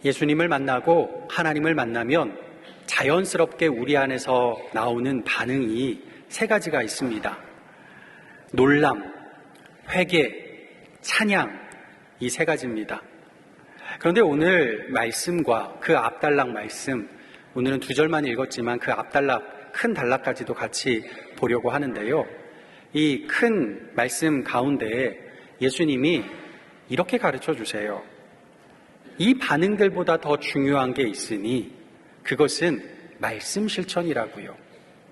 예수님을 만나고 하나님을 만나면 자연스럽게 우리 안에서 나오는 반응이 세 가지가 있습니다. 놀람, 회개, 찬양, 이 세 가지입니다. 그런데 오늘 말씀과 그 앞단락 말씀, 오늘은 2절만 읽었지만 그 앞단락, 큰 단락까지도 같이 보려고 하는데요. 이 큰 말씀 가운데 예수님이 이렇게 가르쳐 주세요. 이 반응들보다 더 중요한 게 있으니 그것은 말씀 실천이라고요.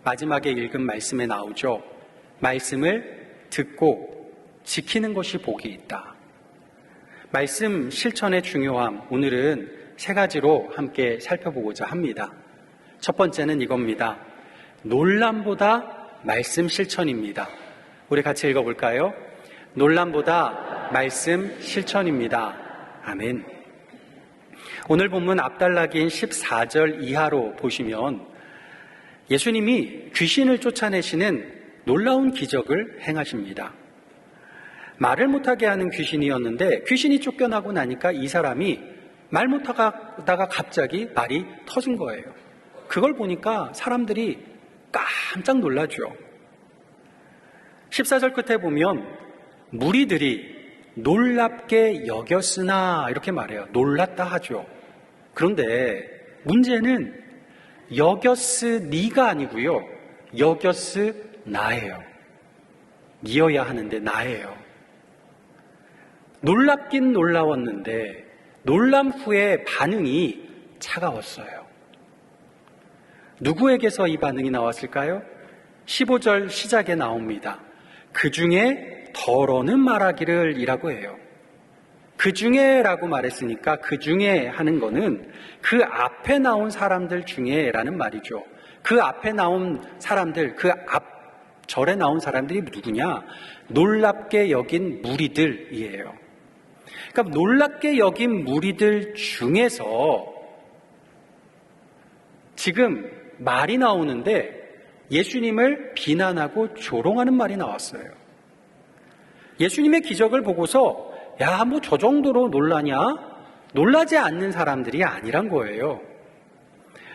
마지막에 읽은 말씀에 나오죠. 말씀을 듣고 지키는 것이 복이 있다. 말씀 실천의 중요함, 오늘은 세 가지로 함께 살펴보고자 합니다. 첫 번째는 이겁니다. 놀람보다 말씀 실천입니다. 우리 같이 읽어볼까요? 놀람보다 말씀 실천입니다. 아멘. 오늘 본문 앞단락인 14절 이하로 보시면 예수님이 귀신을 쫓아내시는 놀라운 기적을 행하십니다. 말을 못하게 하는 귀신이었는데 귀신이 쫓겨나고 나니까 이 사람이 말 못하다가 갑자기 말이 터진 거예요. 그걸 보니까 사람들이 깜짝 놀라죠. 14절 끝에 보면 무리들이 놀랍게 여겼으나 이렇게 말해요. 놀랐다 하죠. 그런데 문제는 여겼으니가 아니고요. 여겼으나예요. 니어야 하는데 나예요. 놀랍긴 놀라웠는데 놀람 후에 반응이 차가웠어요. 누구에게서 이 반응이 나왔을까요? 15절 시작에 나옵니다. 그 중에 더러는 말하기를 이라고 해요. 그 중에 라고 말했으니까 그 중에 하는 거는 그 앞에 나온 사람들 중에 라는 말이죠. 그 앞에 나온 사람들, 그 앞 절에 나온 사람들이 누구냐? 놀랍게 여긴 무리들이에요. 그러니까 놀랍게 여긴 무리들 중에서 지금 말이 나오는데 예수님을 비난하고 조롱하는 말이 나왔어요. 예수님의 기적을 보고서 야, 뭐 저 정도로 놀라냐? 놀라지 않는 사람들이 아니란 거예요.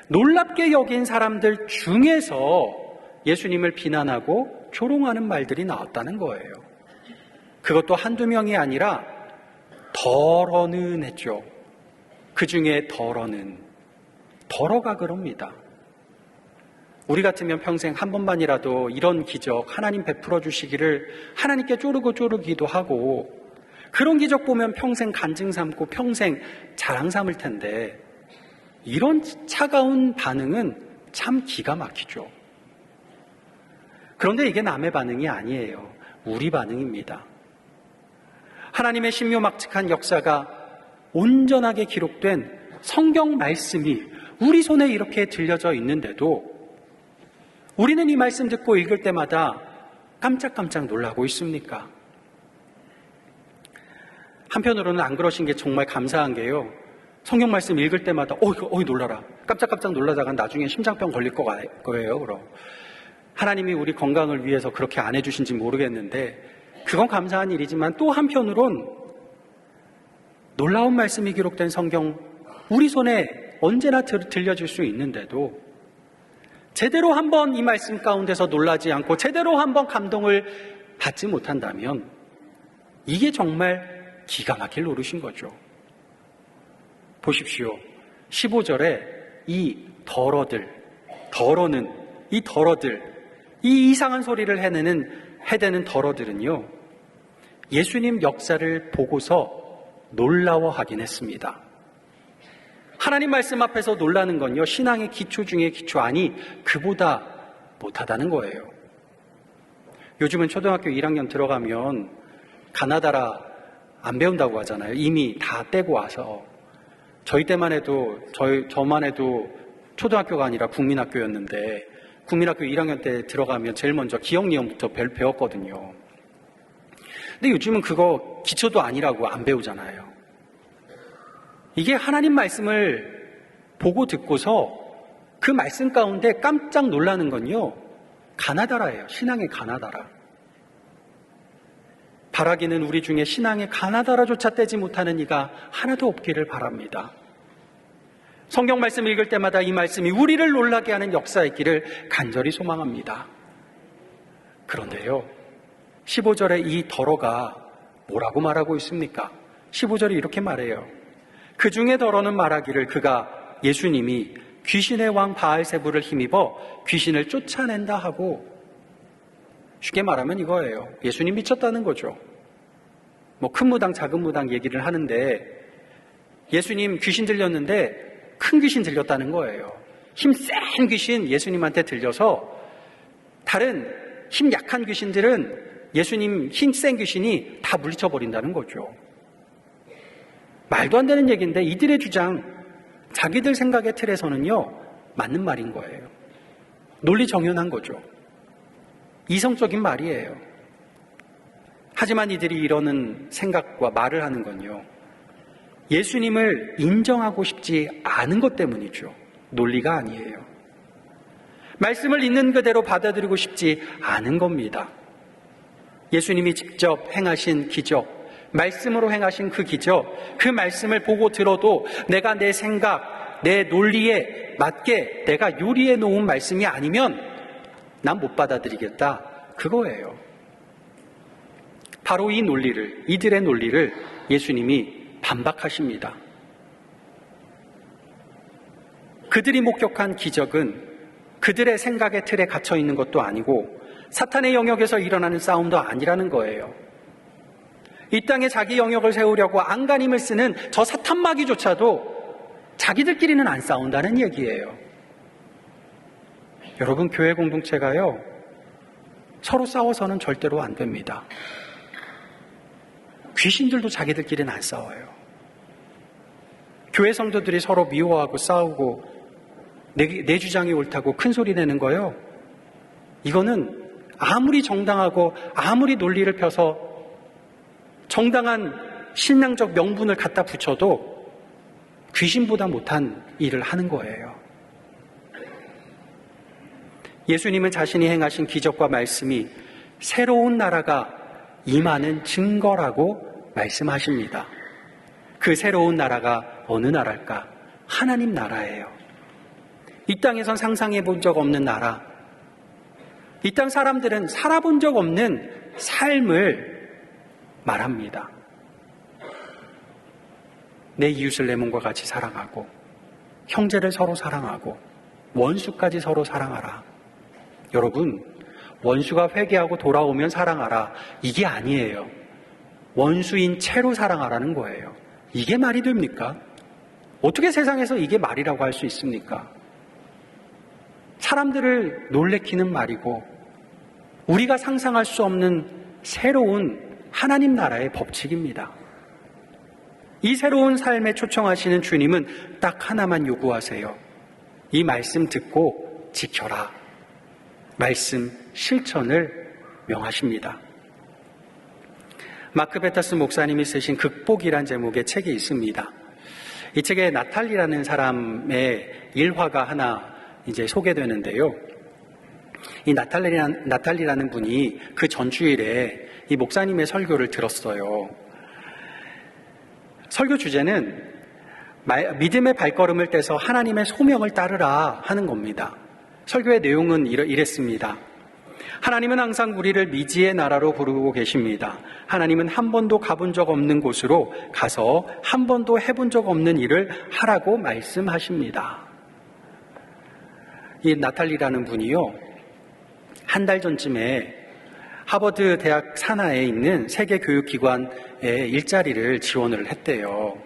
놀랍게 여긴 사람들 중에서 예수님을 비난하고 조롱하는 말들이 나왔다는 거예요. 그것도 한두 명이 아니라 더러는 했죠. 그 중에 더러는, 더러가 그럽니다. 우리 같으면 평생 한 번만이라도 이런 기적 하나님 베풀어 주시기를 하나님께 쪼르기도 하고 그런 기적 보면 평생 간증 삼고 평생 자랑 삼을 텐데 이런 차가운 반응은 참 기가 막히죠. 그런데 이게 남의 반응이 아니에요. 우리 반응입니다. 하나님의 신묘막측한 역사가 온전하게 기록된 성경 말씀이 우리 손에 이렇게 들려져 있는데도 우리는 이 말씀 듣고 읽을 때마다 깜짝깜짝 놀라고 있습니까? 한편으로는 안 그러신 게 정말 감사한 게요. 성경 말씀 읽을 때마다 놀라라. 깜짝깜짝 놀라다가 나중에 심장병 걸릴 거예요. 그럼 하나님이 우리 건강을 위해서 그렇게 안 해주신지 모르겠는데 그건 감사한 일이지만 또 한편으론 놀라운 말씀이 기록된 성경 우리 손에 언제나 들려질 수 있는데도 제대로 한번 이 말씀 가운데서 놀라지 않고 제대로 한번 감동을 받지 못한다면 이게 정말 기가 막힐 노릇인 거죠. 보십시오. 15절에 이 더러는 이 이상한 소리를 해대는 더러들은요, 예수님 역사를 보고서 놀라워하긴 했습니다. 하나님 말씀 앞에서 놀라는 건요, 신앙의 기초 중에 기초, 아니 그보다 못하다는 거예요. 요즘은 초등학교 1학년 들어가면 가나다라 안 배운다고 하잖아요. 이미 다 떼고 와서. 저희 때만 해도 저만 해도 초등학교가 아니라 국민학교였는데 국민학교 1학년 때 들어가면 제일 먼저 기억리언부터 배웠거든요. 근데 요즘은 그거 기초도 아니라고 안 배우잖아요. 이게 하나님 말씀을 보고 듣고서 그 말씀 가운데 깜짝 놀라는 건요, 가나다라예요. 신앙의 가나다라. 바라기는 우리 중에 신앙의 가나다라조차 떼지 못하는 이가 하나도 없기를 바랍니다. 성경 말씀 읽을 때마다 이 말씀이 우리를 놀라게 하는 역사이기를 간절히 소망합니다. 그런데요, 15절에 이 더러가 뭐라고 말하고 있습니까? 15절에 이렇게 말해요. 그 중에 더러는 말하기를 그가 예수님이 귀신의 왕 바알세불을 힘입어 귀신을 쫓아낸다 하고, 쉽게 말하면 이거예요. 예수님 미쳤다는 거죠. 뭐 큰 무당 작은 무당 얘기를 하는데 예수님 귀신 들렸는데 큰 귀신 들렸다는 거예요. 힘 센 귀신 예수님한테 들려서 다른 힘 약한 귀신들은 예수님 힘 센 귀신이 다 물리쳐 버린다는 거죠. 말도 안 되는 얘기인데 이들의 주장, 자기들 생각의 틀에서는요, 맞는 말인 거예요. 논리 정연한 거죠. 이성적인 말이에요. 하지만 이들이 이러는 생각과 말을 하는 건요, 예수님을 인정하고 싶지 않은 것 때문이죠. 논리가 아니에요. 말씀을 있는 그대로 받아들이고 싶지 않은 겁니다. 예수님이 직접 행하신 기적, 말씀으로 행하신 그 기적, 그 말씀을 보고 들어도 내가 내 생각, 내 논리에 맞게 내가 요리해 놓은 말씀이 아니면 난 못 받아들이겠다, 그거예요. 바로 이 논리를, 이들의 논리를 예수님이 반박하십니다. 그들이 목격한 기적은 그들의 생각의 틀에 갇혀 있는 것도 아니고 사탄의 영역에서 일어나는 싸움도 아니라는 거예요. 이 땅에 자기 영역을 세우려고 안간힘을 쓰는 저 사탄 마귀조차도 자기들끼리는 안 싸운다는 얘기예요. 여러분, 교회 공동체가요, 서로 싸워서는 절대로 안 됩니다. 귀신들도 자기들끼리는 안 싸워요. 교회 성도들이 서로 미워하고 싸우고 내 주장이 옳다고 큰 소리 내는 거요, 이거는 아무리 정당하고 아무리 논리를 펴서 정당한 신앙적 명분을 갖다 붙여도 귀신보다 못한 일을 하는 거예요. 예수님은 자신이 행하신 기적과 말씀이 새로운 나라가 임하는 증거라고 말씀하십니다. 그 새로운 나라가 어느 나라일까? 하나님 나라예요. 이 땅에선 상상해 본 적 없는 나라, 이 땅 사람들은 살아본 적 없는 삶을 말합니다. 내 이웃을 내 몸과 같이 사랑하고, 형제를 서로 사랑하고, 원수까지 서로 사랑하라. 여러분, 원수가 회개하고 돌아오면 사랑하라, 이게 아니에요. 원수인 채로 사랑하라는 거예요. 이게 말이 됩니까? 어떻게 세상에서 이게 말이라고 할 수 있습니까? 사람들을 놀래키는 말이고 우리가 상상할 수 없는 새로운 하나님 나라의 법칙입니다. 이 새로운 삶에 초청하시는 주님은 딱 하나만 요구하세요. 이 말씀 듣고 지켜라. 말씀 실천을 명하십니다. 마크 베타스 목사님이 쓰신 극복이란 제목의 책이 있습니다. 이 책에 나탈리라는 사람의 일화가 하나 이제 소개되는데요. 이 나탈리라는 분이 그 전주일에 이 목사님의 설교를 들었어요. 설교 주제는 믿음의 발걸음을 떼서 하나님의 소명을 따르라 하는 겁니다. 설교의 내용은 이랬습니다. 하나님은 항상 우리를 미지의 나라로 부르고 계십니다. 하나님은 한 번도 가본 적 없는 곳으로 가서 한 번도 해본 적 없는 일을 하라고 말씀하십니다. 이 나탈리라는 분이요, 한 달 전쯤에 하버드 대학 산하에 있는 세계교육기관에 일자리를 지원을 했대요.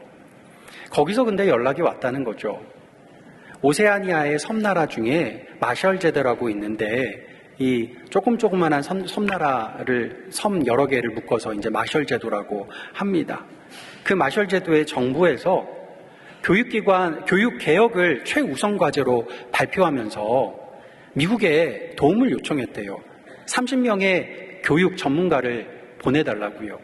거기서 근데 연락이 왔다는 거죠. 오세아니아의 섬나라 중에 마셜 제도라고 있는데 이 조그만한 섬나라를 섬 여러 개를 묶어서 이제 마셜 제도라고 합니다. 그 마셜 제도의 정부에서 교육 개혁을 최우선 과제로 발표하면서 미국에 도움을 요청했대요. 30명의 교육 전문가를 보내달라고요.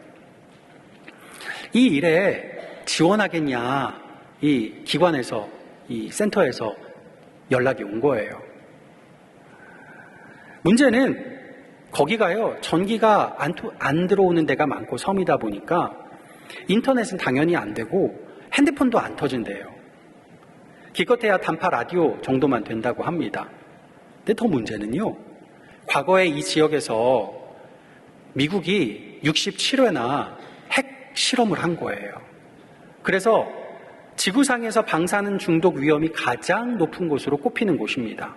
이 일에 지원하겠냐, 이 기관에서, 이 센터에서 연락이 온 거예요. 문제는 거기가요, 전기가 안 들어오는 데가 많고 섬이다 보니까 인터넷은 당연히 안 되고 핸드폰도 안 터진대요. 기껏해야 단파 라디오 정도만 된다고 합니다. 근데 더 문제는요, 과거에 이 지역에서 미국이 67회나 핵 실험을 한 거예요. 그래서 지구상에서 방사능 중독 위험이 가장 높은 곳으로 꼽히는 곳입니다.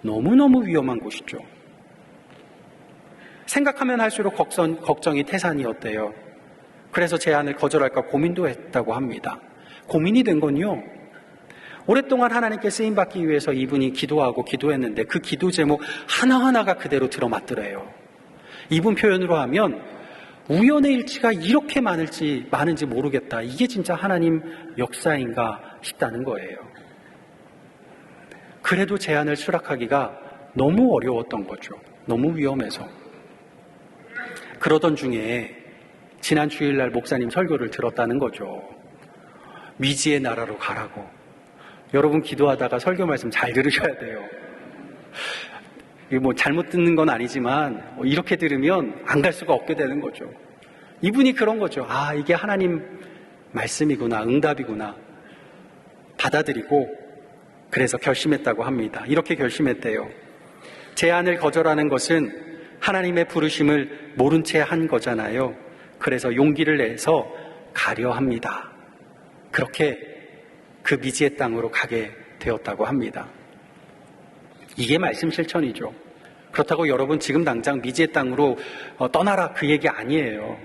너무너무 위험한 곳이죠. 생각하면 할수록 걱정이 태산이었대요. 그래서 제안을 거절할까 고민도 했다고 합니다. 고민이 된 건요, 오랫동안 하나님께 쓰임받기 위해서 이분이 기도하고 기도했는데 그 기도 제목 하나하나가 그대로 들어맞더래요. 이분 표현으로 하면 우연의 일치가 이렇게 많은지 모르겠다. 이게 진짜 하나님 역사인가 싶다는 거예요. 그래도 제안을 수락하기가 너무 어려웠던 거죠. 너무 위험해서. 그러던 중에 지난 주일날 목사님 설교를 들었다는 거죠. 미지의 나라로 가라고. 여러분 기도하다가 설교 말씀 잘 들으셔야 돼요. 뭐 잘못 듣는 건 아니지만 이렇게 들으면 안 갈 수가 없게 되는 거죠. 이분이 그런 거죠. 아, 이게 하나님 말씀이구나, 응답이구나. 받아들이고 그래서 결심했다고 합니다. 이렇게 결심했대요. 제안을 거절하는 것은 하나님의 부르심을 모른 채 한 거잖아요. 그래서 용기를 내서 가려 합니다. 그렇게 그 미지의 땅으로 가게 되었다고 합니다. 이게 말씀 실천이죠. 그렇다고 여러분 지금 당장 미지의 땅으로 떠나라 그 얘기 아니에요.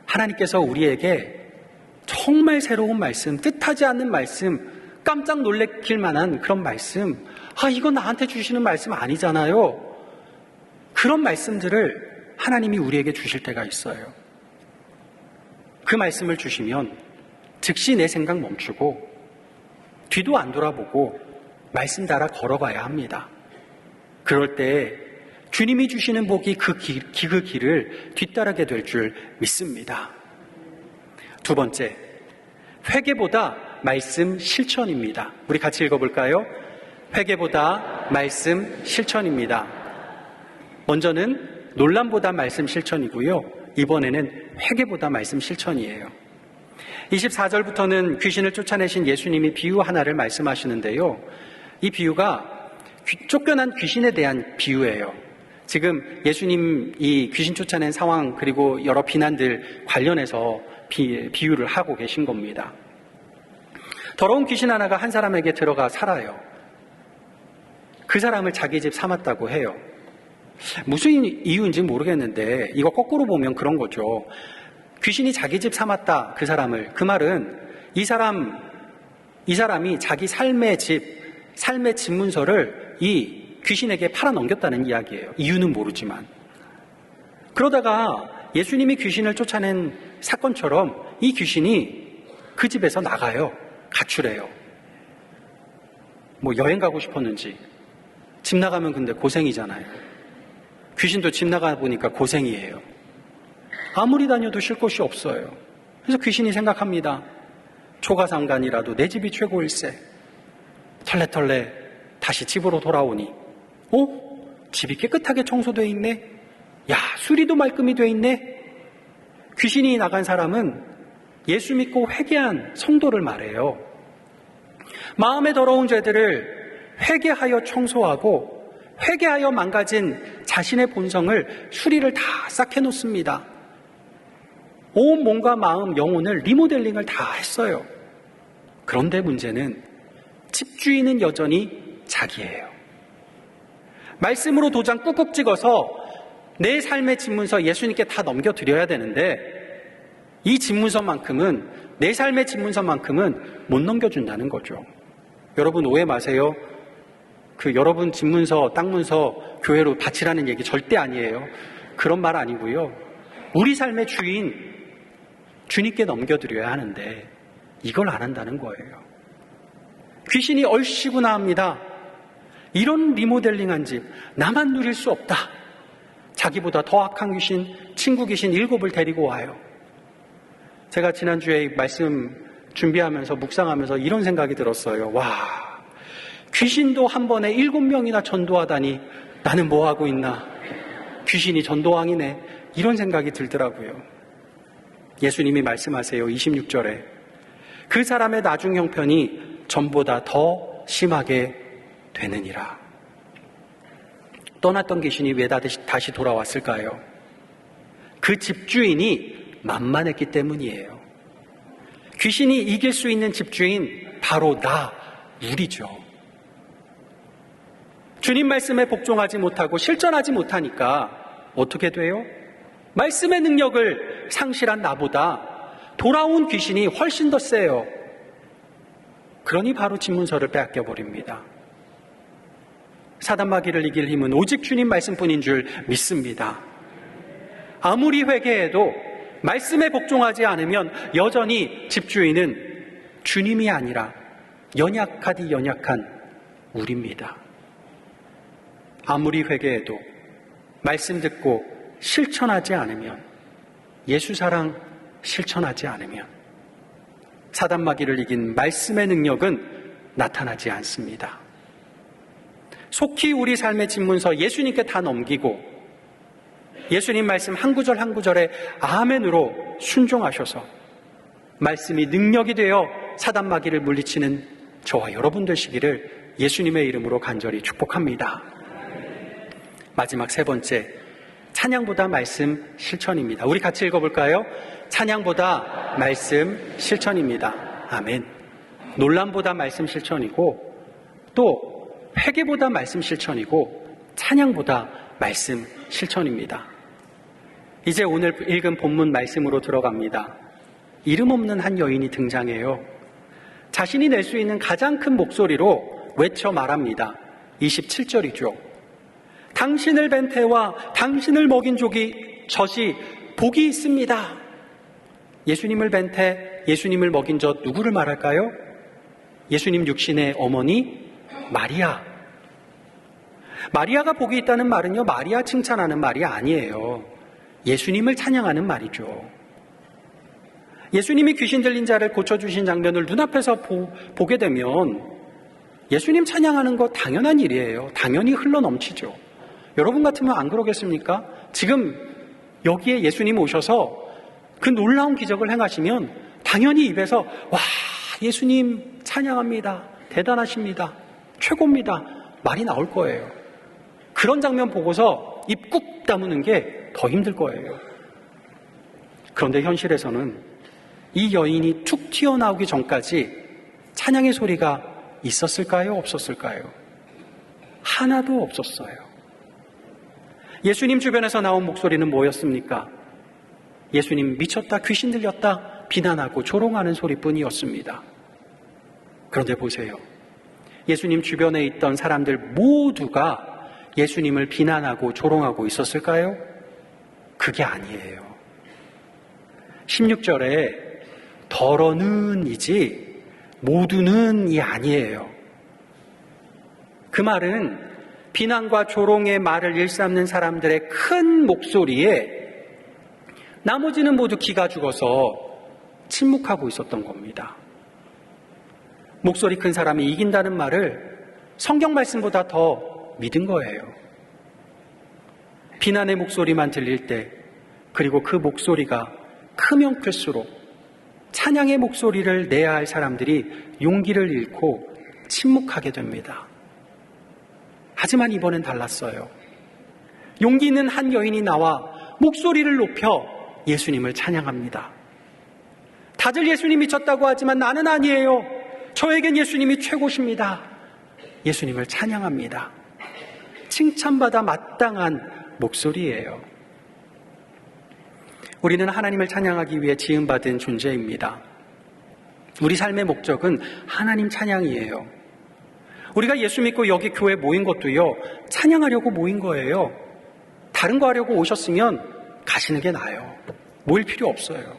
하나님께서 우리에게 정말 새로운 말씀, 뜻하지 않는 말씀, 깜짝 놀래킬 만한 그런 말씀, 이건 나한테 주시는 말씀 아니잖아요. 그런 말씀들을 하나님이 우리에게 주실 때가 있어요. 그 말씀을 주시면 즉시 내 생각 멈추고 뒤도 안 돌아보고 말씀 따라 걸어가야 합니다. 그럴 때 주님이 주시는 복이 그 길을 뒤따르게 될 줄 믿습니다. 두 번째, 회개보다 말씀 실천입니다. 우리 같이 읽어볼까요? 회개보다 말씀 실천입니다. 먼저는 논란보다 말씀 실천이고요. 이번에는 회개보다 말씀 실천이에요. 24절부터는 귀신을 쫓아내신 예수님이 비유 하나를 말씀하시는데요. 이 비유가 쫓겨난 귀신에 대한 비유예요. 지금 예수님 이 귀신 쫓아낸 상황 그리고 여러 비난들 관련해서 비유를 하고 계신 겁니다. 더러운 귀신 하나가 한 사람에게 들어가 살아요. 그 사람을 자기 집 삼았다고 해요. 무슨 이유인지 모르겠는데 이거 거꾸로 보면 그런 거죠. 귀신이 자기 집 삼았다, 그 사람을. 그 말은 이 사람이 자기 삶의 집문서를 이 귀신에게 팔아넘겼다는 이야기예요. 이유는 모르지만. 그러다가 예수님이 귀신을 쫓아낸 사건처럼 이 귀신이 그 집에서 나가요. 가출해요. 뭐 여행 가고 싶었는지. 집 나가면 근데 고생이잖아요. 귀신도 집 나가 보니까 고생이에요. 아무리 다녀도 쉴 곳이 없어요. 그래서 귀신이 생각합니다. 초가상간이라도 내 집이 최고일세. 털레털레 다시 집으로 돌아오니 집이 깨끗하게 청소되어 있네. 야, 수리도 말끔히 되어 있네. 귀신이 나간 사람은 예수 믿고 회개한 성도를 말해요. 마음에 더러운 죄들을 회개하여 청소하고 회개하여 망가진 자신의 본성을 수리를 다 싹 해놓습니다. 온 몸과 마음, 영혼을 리모델링을 다 했어요. 그런데 문제는 집주인은 여전히 자기예요. 말씀으로 도장 꾹꾹 찍어서 내 삶의 집문서 예수님께 다 넘겨드려야 되는데 이 집문서만큼은, 내 삶의 집문서만큼은 못 넘겨준다는 거죠. 여러분 오해 마세요. 여러분 집문서, 땅문서 교회로 바치라는 얘기 절대 아니에요. 그런 말 아니고요. 우리 삶의 주인, 주님께 넘겨드려야 하는데 이걸 안 한다는 거예요. 귀신이 얼씨구나 합니다. 이런 리모델링한 집 나만 누릴 수 없다. 자기보다 더 악한 귀신, 친구 귀신 7을 데리고 와요. 제가 지난주에 말씀 준비하면서 묵상하면서 이런 생각이 들었어요. 와, 귀신도 한 번에 7명이나 전도하다니 나는 뭐 하고 있나. 귀신이 전도왕이네. 이런 생각이 들더라고요. 예수님이 말씀하세요. 26절에 그 사람의 나중 형편이 전보다 더 심하게 되느니라. 떠났던 귀신이 왜 다시 돌아왔을까요? 그 집주인이 만만했기 때문이에요. 귀신이 이길 수 있는 집주인 바로 우리죠. 주님 말씀에 복종하지 못하고 실천하지 못하니까 어떻게 돼요? 말씀의 능력을 상실한 나보다 돌아온 귀신이 훨씬 더 세요. 그러니 바로 집문서를 빼앗겨버립니다. 사단마귀를 이길 힘은 오직 주님 말씀뿐인 줄 믿습니다. 아무리 회개해도 말씀에 복종하지 않으면 여전히 집주인은 주님이 아니라 연약하디 연약한 우리입니다. 아무리 회개해도 말씀 듣고 실천하지 않으면, 예수 사랑 실천하지 않으면 사단마귀를 이긴 말씀의 능력은 나타나지 않습니다. 속히 우리 삶의 집문서 예수님께 다 넘기고 예수님 말씀 한 구절 한 구절에 아멘으로 순종하셔서 말씀이 능력이 되어 사단마귀를 물리치는 저와 여러분 되시기를 예수님의 이름으로 간절히 축복합니다. 마지막 세 번째, 찬양보다 말씀 실천입니다. 우리 같이 읽어볼까요? 찬양보다 말씀 실천입니다. 아멘. 논란보다 말씀 실천이고, 또 회개보다 말씀 실천이고, 찬양보다 말씀 실천입니다. 이제 오늘 읽은 본문 말씀으로 들어갑니다. 이름 없는 한 여인이 등장해요. 자신이 낼 수 있는 가장 큰 목소리로 외쳐 말합니다. 27절이죠. 당신을 뵌 태와 당신을 먹인 젖이 복이 있습니다. 예수님을 뵌 태, 예수님을 먹인 젖 누구를 말할까요? 예수님 육신의 어머니 마리아. 마리아가 복이 있다는 말은요, 마리아 칭찬하는 말이 아니에요. 예수님을 찬양하는 말이죠. 예수님이 귀신 들린 자를 고쳐주신 장면을 눈앞에서 보게 되면 예수님 찬양하는 거 당연한 일이에요. 당연히 흘러넘치죠. 여러분 같으면 안 그러겠습니까? 지금 여기에 예수님 오셔서 그 놀라운 기적을 행하시면 당연히 입에서 와, 예수님 찬양합니다. 대단하십니다. 최고입니다. 말이 나올 거예요. 그런 장면 보고서 입 꾹 다무는 게 더 힘들 거예요. 그런데 현실에서는 이 여인이 툭 튀어나오기 전까지 찬양의 소리가 있었을까요? 없었을까요? 하나도 없었어요. 예수님 주변에서 나온 목소리는 뭐였습니까? 예수님 미쳤다, 귀신 들렸다, 비난하고 조롱하는 소리뿐이었습니다. 그런데 보세요. 예수님 주변에 있던 사람들 모두가 예수님을 비난하고 조롱하고 있었을까요? 그게 아니에요. 16절에 더러는이지 모두는이 아니에요. 그 말은 비난과 조롱의 말을 일삼는 사람들의 큰 목소리에 나머지는 모두 기가 죽어서 침묵하고 있었던 겁니다. 목소리 큰 사람이 이긴다는 말을 성경 말씀보다 더 믿은 거예요. 비난의 목소리만 들릴 때, 그리고 그 목소리가 크면 클수록 찬양의 목소리를 내야 할 사람들이 용기를 잃고 침묵하게 됩니다. 하지만 이번엔 달랐어요. 용기 있는 한 여인이 나와 목소리를 높여 예수님을 찬양합니다. 다들 예수님 미쳤다고 하지만 나는 아니에요. 저에겐 예수님이 최고십니다. 예수님을 찬양합니다. 칭찬받아 마땅한 목소리예요. 우리는 하나님을 찬양하기 위해 지음받은 존재입니다. 우리 삶의 목적은 하나님 찬양이에요. 우리가 예수 믿고 여기 교회 모인 것도요, 찬양하려고 모인 거예요. 다른 거 하려고 오셨으면 가시는 게 나아요. 모일 필요 없어요.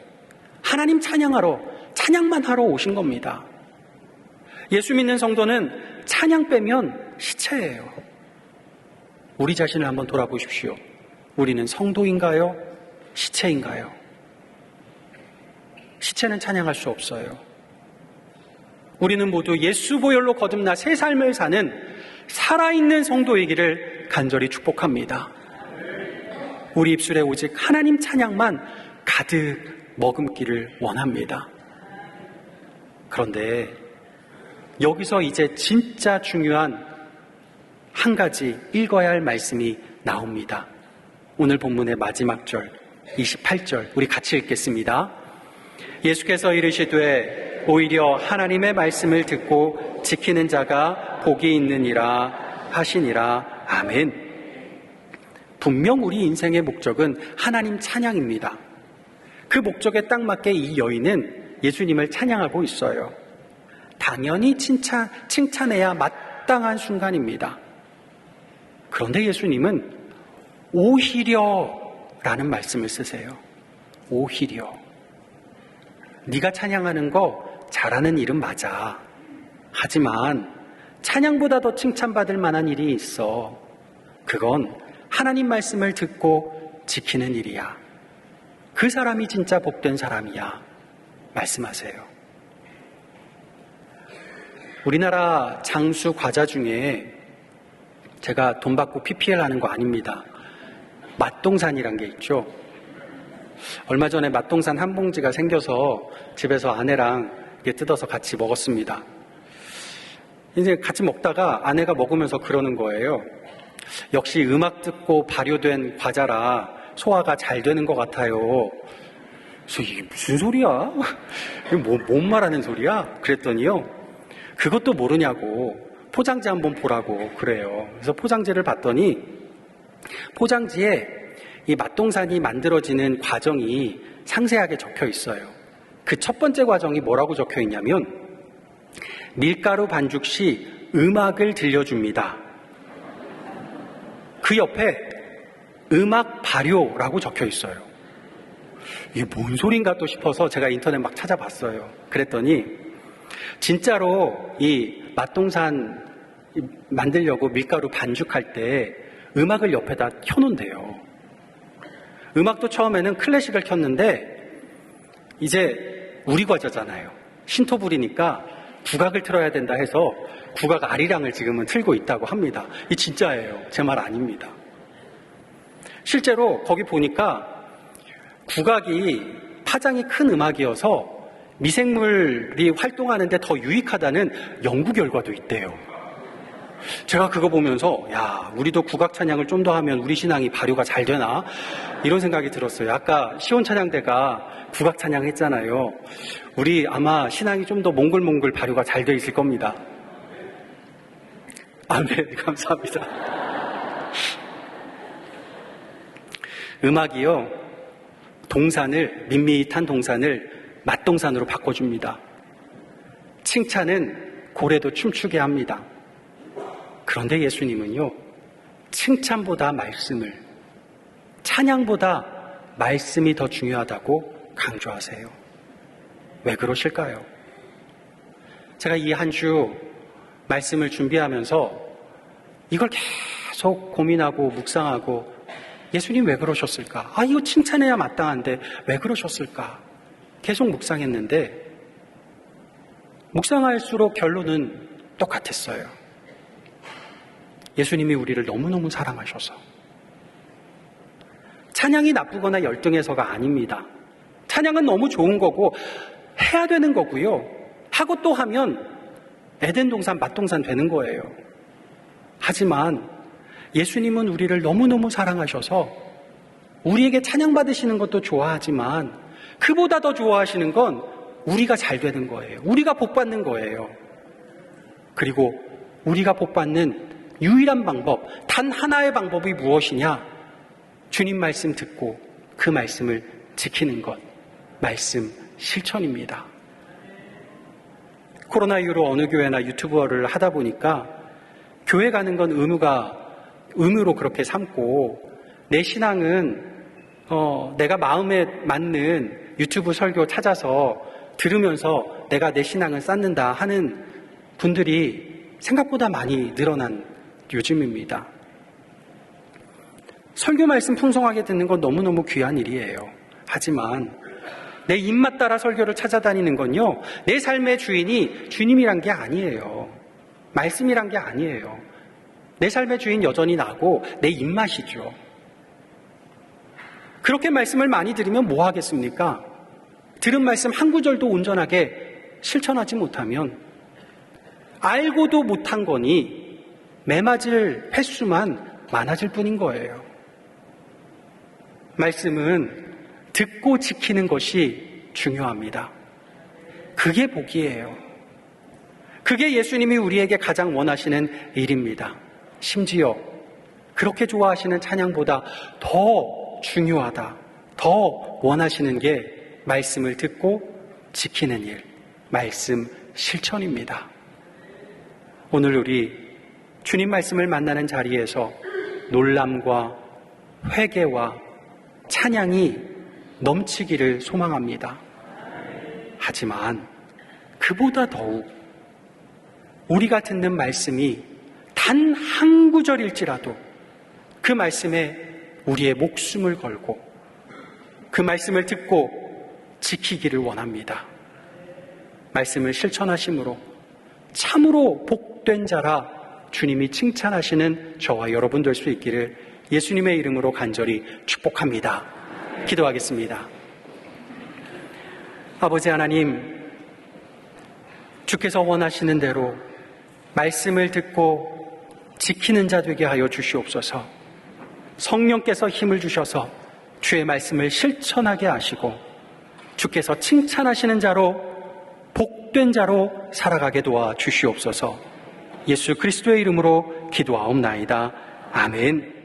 하나님 찬양하러, 찬양만 하러 오신 겁니다. 예수 믿는 성도는 찬양 빼면 시체예요. 우리 자신을 한번 돌아보십시오. 우리는 성도인가요? 시체인가요? 시체는 찬양할 수 없어요. 우리는 모두 예수 보혈로 거듭나 새 삶을 사는 살아있는 성도이기를 간절히 축복합니다. 우리 입술에 오직 하나님 찬양만 가득 머금기를 원합니다. 그런데 여기서 이제 진짜 중요한 한 가지 읽어야 할 말씀이 나옵니다. 오늘 본문의 마지막 절 28절 우리 같이 읽겠습니다. 예수께서 이르시되 오히려 하나님의 말씀을 듣고 지키는 자가 복이 있느니라 하시니라. 아멘. 분명 우리 인생의 목적은 하나님 찬양입니다. 그 목적에 딱 맞게 이 여인은 예수님을 찬양하고 있어요. 당연히 칭찬해야 마땅한 순간입니다. 그런데 예수님은 오히려라는 말씀을 쓰세요. 오히려. 네가 찬양하는 거 잘하는 일은 맞아. 하지만 찬양보다 더 칭찬받을 만한 일이 있어. 그건 하나님 말씀을 듣고 지키는 일이야. 그 사람이 진짜 복된 사람이야. 말씀하세요. 우리나라 장수 과자 중에 제가 돈 받고 PPL 하는 거 아닙니다. 맛동산이란 게 있죠. 얼마 전에 맛동산 한 봉지가 생겨서 집에서 아내랑 뜯어서 같이 먹었습니다. 이제 같이 먹다가 아내가 먹으면서 그러는 거예요. 역시 음악 듣고 발효된 과자라 소화가 잘 되는 것 같아요. 그래서 이게 무슨 소리야? 이게 뭔 말하는 소리야? 그랬더니요. 그것도 모르냐고 포장지 한번 보라고 그래요. 그래서 포장지를 봤더니 포장지에 이 맛동산이 만들어지는 과정이 상세하게 적혀 있어요. 그 첫 번째 과정이 뭐라고 적혀 있냐면 밀가루 반죽 시 음악을 들려줍니다. 그 옆에 음악 발효라고 적혀 있어요. 이게 뭔 소린가 또 싶어서 제가 인터넷 막 찾아봤어요. 그랬더니 진짜로 이 맛동산 만들려고 밀가루 반죽할 때 음악을 옆에다 켜놓는데요. 음악도 처음에는 클래식을 켰는데 이제 우리 과자잖아요. 신토불이니까 국악을 틀어야 된다 해서 국악 아리랑을 지금은 틀고 있다고 합니다. 이 진짜예요. 제 말 아닙니다. 실제로 거기 보니까 국악이 파장이 큰 음악이어서 미생물이 활동하는데 더 유익하다는 연구 결과도 있대요. 제가 그거 보면서 야, 우리도 국악 찬양을 좀 더 하면 우리 신앙이 발효가 잘 되나? 이런 생각이 들었어요. 아까 시온 찬양대가 국악 찬양 했잖아요. 우리 아마 신앙이 좀 더 몽글몽글 발효가 잘 돼 있을 겁니다. 아멘. 감사합니다. 음악이요, 동산을, 밋밋한 동산을 맛동산으로 바꿔줍니다. 칭찬은 고래도 춤추게 합니다. 그런데 예수님은요, 칭찬보다 말씀을, 찬양보다 말씀이 더 중요하다고 강조하세요. 왜 그러실까요? 제가 이 한 주 말씀을 준비하면서 이걸 계속 고민하고 묵상하고 예수님 왜 그러셨을까? 아, 이거 칭찬해야 마땅한데 왜 그러셨을까? 계속 묵상했는데 묵상할수록 결론은 똑같았어요. 예수님이 우리를 너무너무 사랑하셔서. 찬양이 나쁘거나 열등해서가 아닙니다. 찬양은 너무 좋은 거고 해야 되는 거고요. 하고 또 하면 에덴 동산, 맛동산 되는 거예요. 하지만 예수님은 우리를 너무너무 사랑하셔서 우리에게 찬양받으시는 것도 좋아하지만 그보다 더 좋아하시는 건 우리가 잘 되는 거예요. 우리가 복받는 거예요. 그리고 우리가 복받는 유일한 방법, 단 하나의 방법이 무엇이냐? 주님 말씀 듣고 그 말씀을 지키는 것, 말씀 실천입니다. 코로나 이후로 어느 교회나 유튜버를 하다 보니까 교회 가는 건 의무로 그렇게 삼고 내 신앙은 내가 마음에 맞는 유튜브 설교 찾아서 들으면서 내가 내 신앙을 쌓는다 하는 분들이 생각보다 많이 늘어난 요즘입니다. 설교 말씀 풍성하게 듣는 건 너무너무 귀한 일이에요. 하지만 내 입맛 따라 설교를 찾아다니는 건요, 내 삶의 주인이 주님이란 게 아니에요. 말씀이란 게 아니에요. 내 삶의 주인 여전히 나고 내 입맛이죠. 그렇게 말씀을 많이 들으면 뭐 하겠습니까? 들은 말씀 한 구절도 온전하게 실천하지 못하면 알고도 못한 거니 매맞을 횟수만 많아질 뿐인 거예요. 말씀은 듣고 지키는 것이 중요합니다. 그게 복이에요. 그게 예수님이 우리에게 가장 원하시는 일입니다. 심지어 그렇게 좋아하시는 찬양보다 더 중요하다, 더 원하시는 게 말씀을 듣고 지키는 일, 말씀 실천입니다. 오늘 우리 주님 말씀을 만나는 자리에서 놀람과 회개와 찬양이 넘치기를 소망합니다. 하지만 그보다 더욱 우리가 듣는 말씀이 단 한 구절일지라도 그 말씀에 우리의 목숨을 걸고 그 말씀을 듣고 지키기를 원합니다. 말씀을 실천하심으로 참으로 복된 자라 주님이 칭찬하시는 저와 여러분 될 수 있기를 예수님의 이름으로 간절히 축복합니다. 기도하겠습니다. 아버지 하나님, 주께서 원하시는 대로 말씀을 듣고 지키는 자 되게 하여 주시옵소서. 성령께서 힘을 주셔서 주의 말씀을 실천하게 하시고 주께서 칭찬하시는 자로 복된 자로 살아가게 도와 주시옵소서. 예수 그리스도의 이름으로 기도하옵나이다. 아멘.